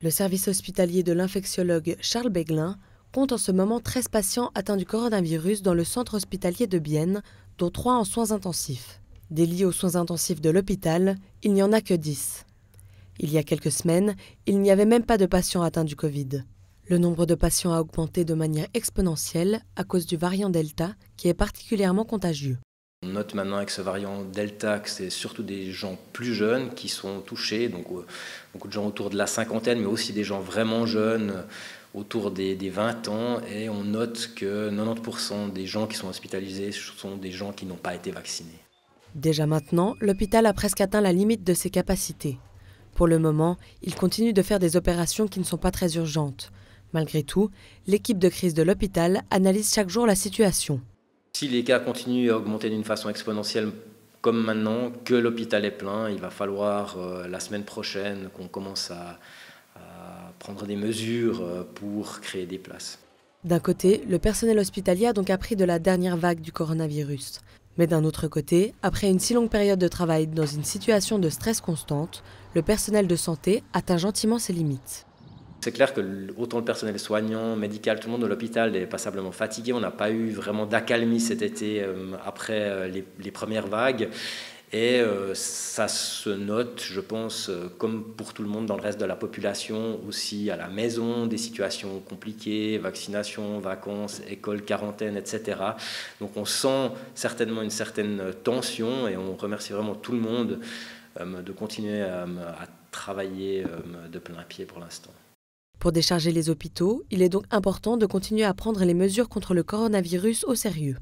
Le service hospitalier de l'infectiologue Charles Béglin compte en ce moment 13 patients atteints du coronavirus dans le centre hospitalier de Bienne, dont 3 en soins intensifs. Des lits aux soins intensifs de l'hôpital, il n'y en a que 10. Il y a quelques semaines, il n'y avait même pas de patients atteints du Covid. Le nombre de patients a augmenté de manière exponentielle à cause du variant Delta, qui est particulièrement contagieux. On note maintenant avec ce variant Delta que c'est surtout des gens plus jeunes qui sont touchés, donc beaucoup de gens autour de la cinquantaine, mais aussi des gens vraiment jeunes, autour des 20 ans, et on note que 90% des gens qui sont hospitalisés sont des gens qui n'ont pas été vaccinés. Déjà maintenant, l'hôpital a presque atteint la limite de ses capacités. Pour le moment, il continue de faire des opérations qui ne sont pas très urgentes. Malgré tout, l'équipe de crise de l'hôpital analyse chaque jour la situation. Si les cas continuent à augmenter d'une façon exponentielle comme maintenant, que l'hôpital est plein, il va falloir la semaine prochaine qu'on commence à prendre des mesures pour créer des places. D'un côté, le personnel hospitalier a donc appris de la dernière vague du coronavirus. Mais d'un autre côté, après une si longue période de travail dans une situation de stress constante, le personnel de santé atteint gentiment ses limites. C'est clair que autant le personnel soignant, médical, tout le monde de l'hôpital est passablement fatigué. On n'a pas eu vraiment d'accalmie cet été après les premières vagues. Et ça se note, je pense, comme pour tout le monde dans le reste de la population, aussi à la maison, des situations compliquées, vaccination, vacances, école, quarantaine, etc. Donc on sent certainement une certaine tension et on remercie vraiment tout le monde de continuer à travailler de plein pied pour l'instant. Pour décharger les hôpitaux, il est donc important de continuer à prendre les mesures contre le coronavirus au sérieux.